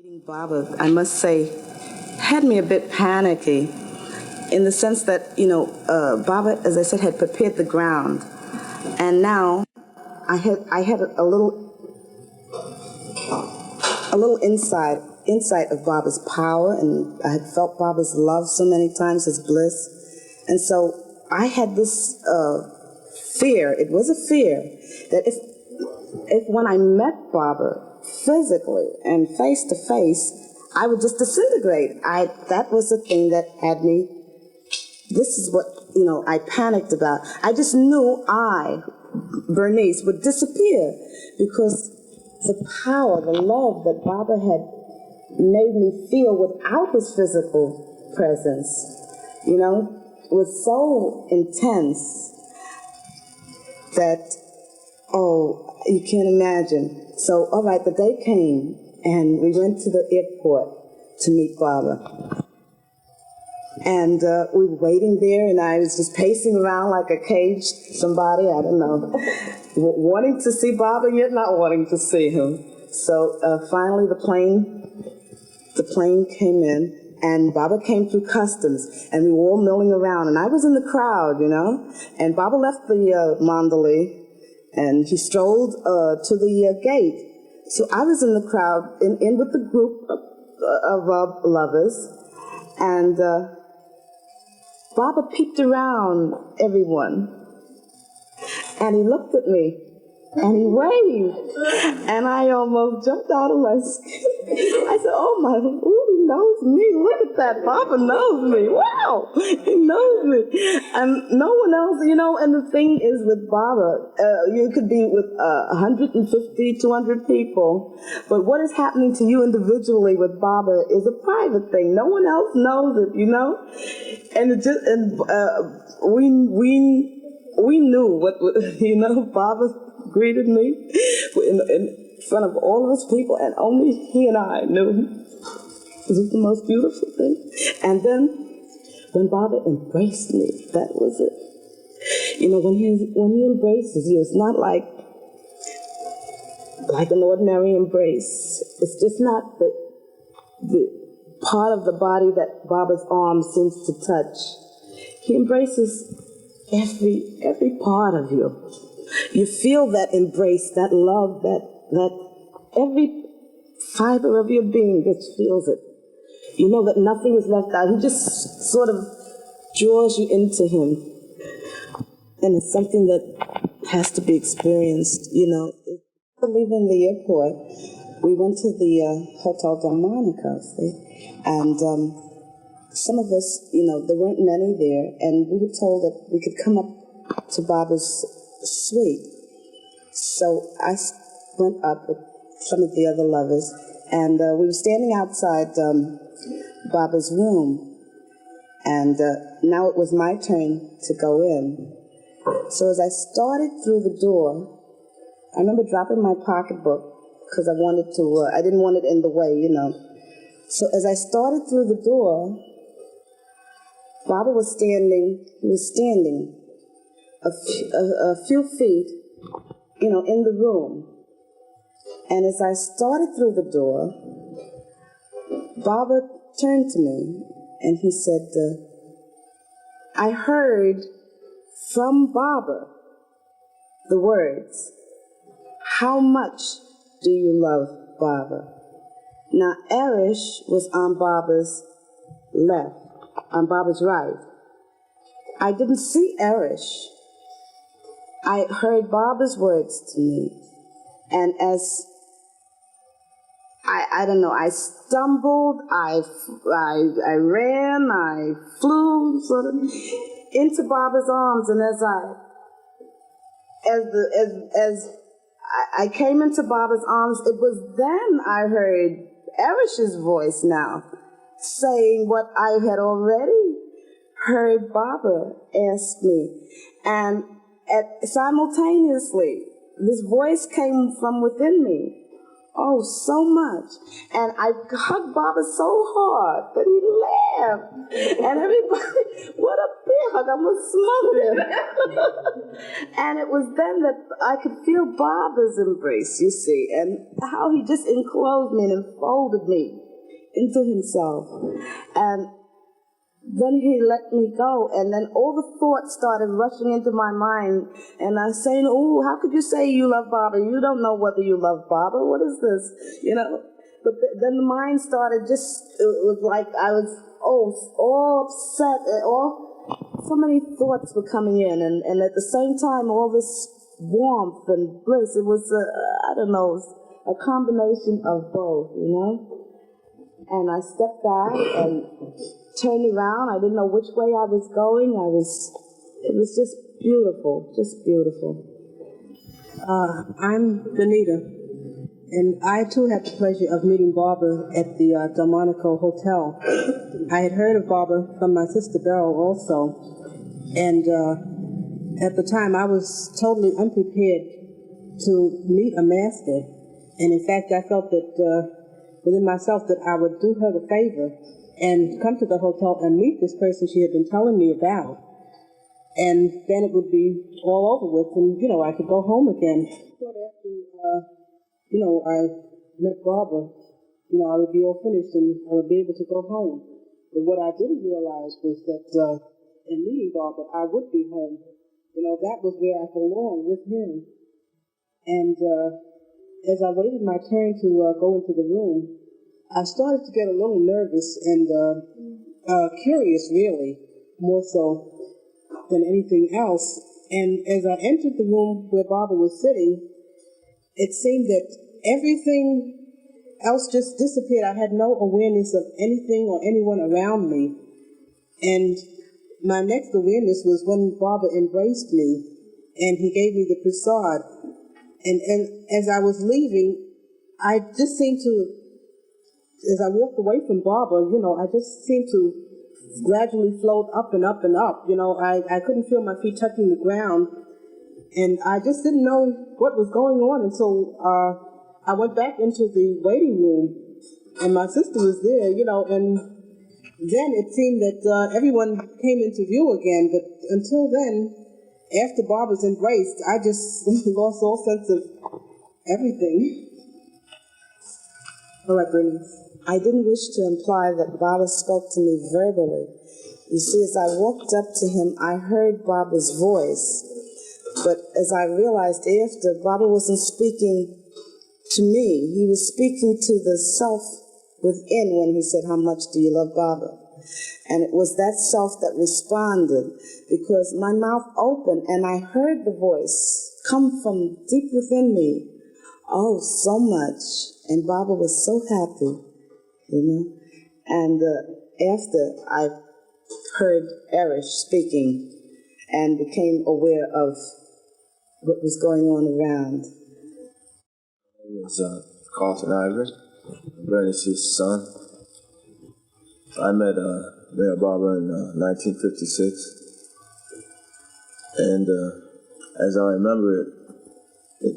Meeting Baba, I must say, had me a bit panicky in the sense that, Baba, as I said, had prepared the ground. And now I had a little insight of Baba's power, and I had felt Baba's love so many times, his bliss. And so I had this fear, it was a fear, that if when I met Baba physically and face to face, I would just disintegrate. That was the thing that had me, this is what, I panicked about. I just knew Bernice, would disappear because the power, the love that Baba had made me feel without his physical presence, was so intense that, you can't imagine. So, all right, the day came, and we went to the airport to meet Baba. And we were waiting there, and I was just pacing around like a caged somebody, I don't know, wanting to see Baba, yet not wanting to see him. So finally the plane came in, and Baba came through customs, and we were all milling around, and I was in the crowd, and Baba left the Mandali, and he strolled to the gate. So I was in the crowd, in with the group of lovers, and Baba peeked around everyone, and he looked at me, and he waved, and I almost jumped out of my skin. I said, he knows me. Look at that. Baba knows me. Wow, he knows me. And no one else, and the thing is with Baba, you could be with 150, 200 people, but what is happening to you individually with Baba is a private thing. No one else knows it, And we knew what, Baba greeted me in front of all of us people, and only he and I knew. This was the most beautiful thing. And then when Baba embraced me, that was it. When he embraces you, it's not like an ordinary embrace. It's just not the part of the body that Baba's arm seems to touch. He embraces every part of you. You feel that embrace, that love, that every fiber of your being just feels it. You know that nothing is left out. He just sort of draws you into him. And it's something that has to be experienced, After leaving the airport, we went to the Hotel Del Monaco, and some of us, there weren't many there, and we were told that we could come up to Baba's suite. So I went up with some of the other lovers, and we were standing outside Baba's room, and now it was my turn to go in. So as I started through the door, I remember dropping my pocketbook because I didn't want it in the way, So as I started through the door, Baba was standing a few feet, in the room. And as I started through the door, Baba turned to me and he said, I heard from Baba the words, how much do you love Baba? Now, Eruch was on Baba's left, on Baba's right. I didn't see Eruch. I heard Baba's words to me. And as I don't know, I stumbled, I ran, I flew sort of into Baba's arms, and as I came into Baba's arms, it was then I heard Eruch's voice now, saying what I had already heard Baba ask me. And simultaneously, this voice came from within me. Oh, so much. And I hugged Baba so hard that he laughed. And everybody, what a bear hug, I almost smothered him. And it was then that I could feel Baba's embrace, you see, and how he just enclosed me and enfolded me into himself. And then he let me go, and then all the thoughts started rushing into my mind, and I was saying, oh, how could you say you love Baba? You don't know whether you love Baba. What is this? You know? But then the mind started it was like I was, all upset, so many thoughts were coming in, and at the same time, all this warmth and bliss. It was, a combination of both, you know? And I stepped back and turned around. I didn't know which way I was going. It was just beautiful, just beautiful. I'm Benita, and I too had the pleasure of meeting Baba at the Delmonico Hotel. I had heard of Baba from my sister Beryl also, and at the time I was totally unprepared to meet a master, and in fact I felt that within myself that I would do her the favor and come to the hotel and meet this person she had been telling me about. And then it would be all over with, and, I could go home again. So after, I met Barbara, I would be all finished and I would be able to go home. But what I didn't realize was that in meeting Barbara, I would be home. That was where I belonged, with him. And as I waited my turn to go into the room, I started to get a little nervous and curious, really, more so than anything else. And as I entered the room where Barbara was sitting, it seemed that everything else just disappeared. I had no awareness of anything or anyone around me. And my next awareness was when Barbara embraced me and he gave me the prasad. And as I was leaving, I just seemed to, as I walked away from Barbara, I just seemed to gradually float up and up and up. I couldn't feel my feet touching the ground. And I just didn't know what was going on until I went back into the waiting room. And my sister was there, and then it seemed that everyone came into view again. But until then, after Barbara's embrace, I just lost all sense of everything. All right, Bernice. I didn't wish to imply that Baba spoke to me verbally. You see, as I walked up to him, I heard Baba's voice. But as I realized after, Baba wasn't speaking to me. He was speaking to the self within when he said, how much do you love Baba? And it was that self that responded, because my mouth opened and I heard the voice come from deep within me. Oh, so much. And Baba was so happy, And after I heard Eruch speaking and became aware of what was going on around. My name is Carlton Ivory, Bernice's son. I met Meher Baba in 1956, and as I remember it, it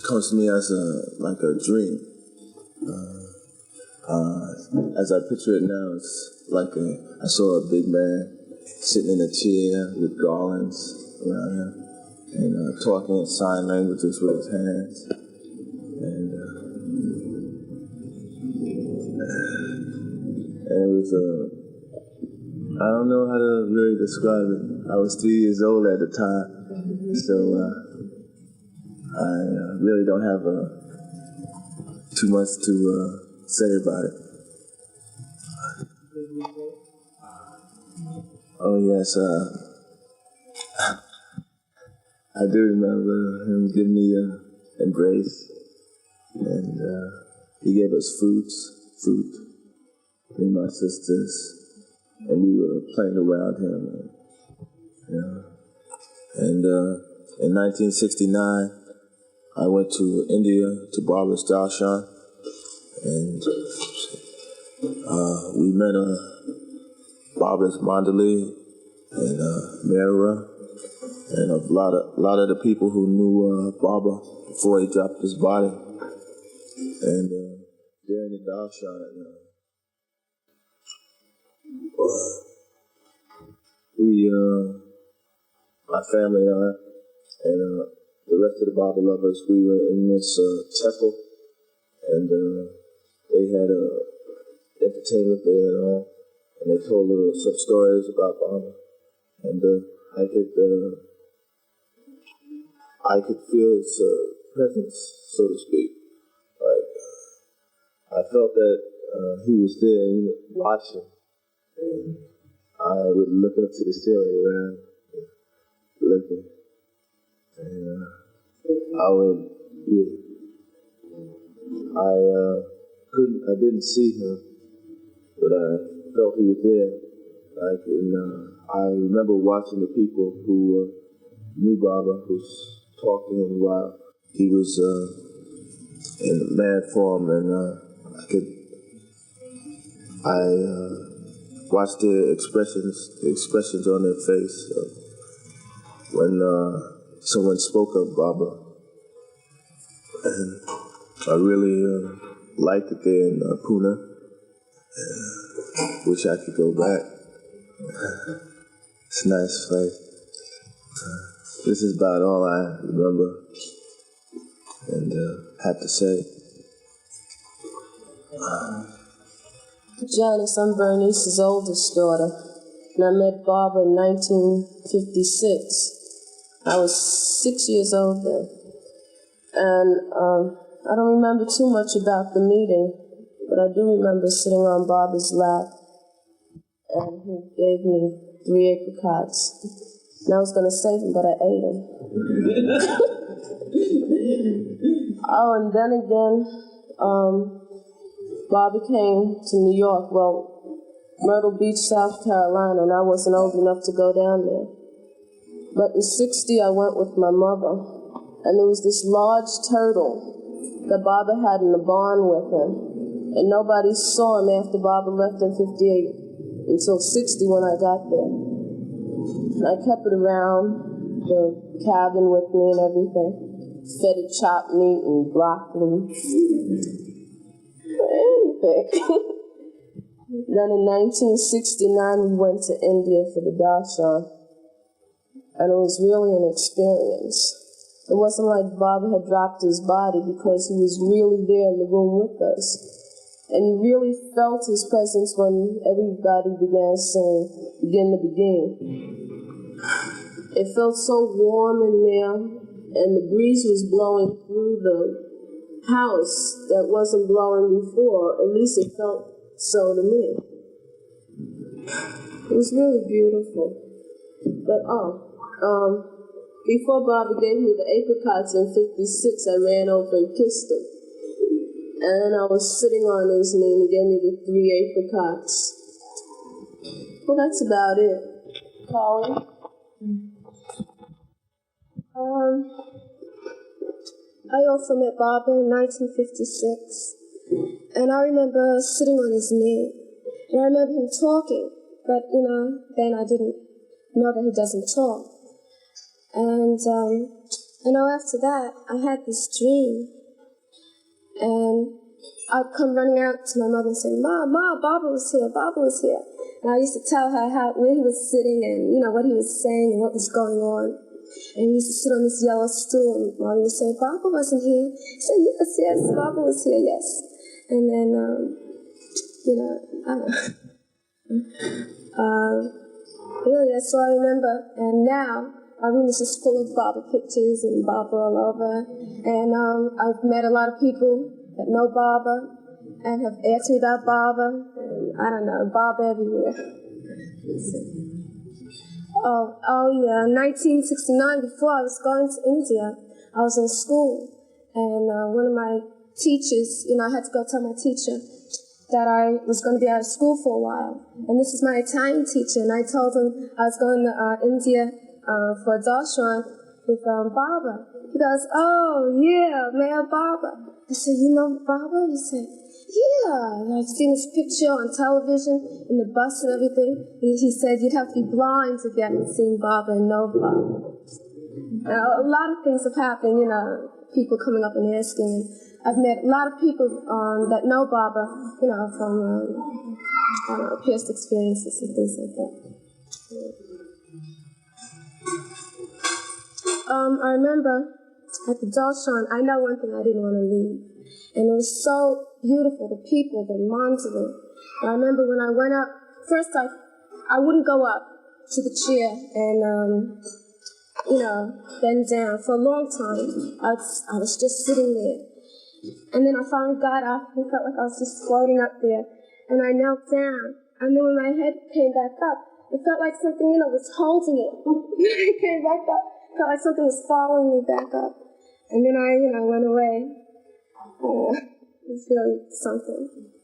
comes to me as like a dream. As I picture it now, it's like I saw a big man sitting in a chair with garlands around him and talking in sign languages with his hands. And it was, I don't know how to really describe it. I was 3 years old at the time, so I really don't have too much to say about it. Oh yes, I do remember him giving me an embrace, and he gave us fruit, me and my sisters, and we were playing around him. And in 1969, I went to India to Baba's darshan, and we met Baba's Mandali and Meher, and a lot of the people who knew Baba before he dropped his body. And during the darshan, my family and I, and the rest of the Bible lovers, we were in this temple, and they had entertainment there and all, and they told some stories about Baba, and I could feel his presence, so to speak. Like I felt that he was there, watching. And I would look up to the ceiling around, looking, and I didn't see him, but I felt he was there. Like, I remember watching the people who knew Baba, who talked to him while he was in mad form, and I watched the expressions on their face when someone spoke of Baba, and I really liked it there in Pune. Wish I could go back. It's a nice place. This is about all I remember and have to say. Janice, I'm Bernice's oldest daughter, and I met Baba in 1956. I was 6 years old then, and I don't remember too much about the meeting, but I do remember sitting on Baba's lap, and he gave me 3 apricots. And I was going to save them, but I ate them. Oh, and then again, Bobby came to New York, Myrtle Beach, South Carolina, and I wasn't old enough to go down there. But in '60, I went with my mother, and there was this large turtle that Baba had in the barn with him, and nobody saw him after Baba left in '58 until '60 when I got there. And I kept it around the cabin with me and everything. Fed it chopped meat and broccoli. Anything. Then in 1969, we went to India for the darshan. And it was really an experience. It wasn't like Baba had dropped his body, because he was really there in the room with us. And you really felt his presence when everybody began saying, "Begin to begin." It felt so warm in there, and the breeze was blowing through the house that wasn't blowing before. At least it felt so to me. It was really beautiful. But before Baba gave me the apricots in '56, I ran over and kissed him. And I was sitting on his knee, and he gave me the 3 apricots. Well, that's about it. Carlene? I also met Baba in 1956, and I remember sitting on his knee, and I remember him talking, but, then I didn't know that he doesn't talk. And, after that, I had this dream, and I'd come running out to my mother and say, Ma, Baba was here, Baba was here. And I used to tell her where he was sitting and, what he was saying and what was going on. And he used to sit on this yellow stool, and Mommy would say, Baba wasn't here. He said, yes, Baba was here, yes. And then, I don't know. Really, that's all I remember. And now, our room is just full of Baba pictures and Baba all over. And I've met a lot of people that know Baba and have asked me about Baba. And I don't know, Baba everywhere. Yeah, 1969, before I was going to India, I was in school. And one of my teachers, I had to go tell my teacher that I was going to be out of school for a while. And this is my Italian teacher, and I told him I was going to India for a darshan with Baba. He goes, oh, yeah, Meher Baba. I said, you know Baba? He said, yeah. And I've seen his picture on television, in the bus and everything. He said, you'd have to be blind to get seen Baba and know Baba. A lot of things have happened, people coming up and asking. I've met a lot of people that know Baba, you know, from past experiences and things like that. I remember at the darshan, I know one thing I didn't want to leave. And it was so beautiful, the people, the moms of it. And I remember when I went up, first I wouldn't go up to the chair and, you know, bend down. For a long time, I was just sitting there. And then I finally got up and felt like I was just floating up there. And I knelt down. And then when my head came back up, it felt like something, you know, was holding it. It came back up. It felt like something was following me back up. And then I, you know, went away. It was really something.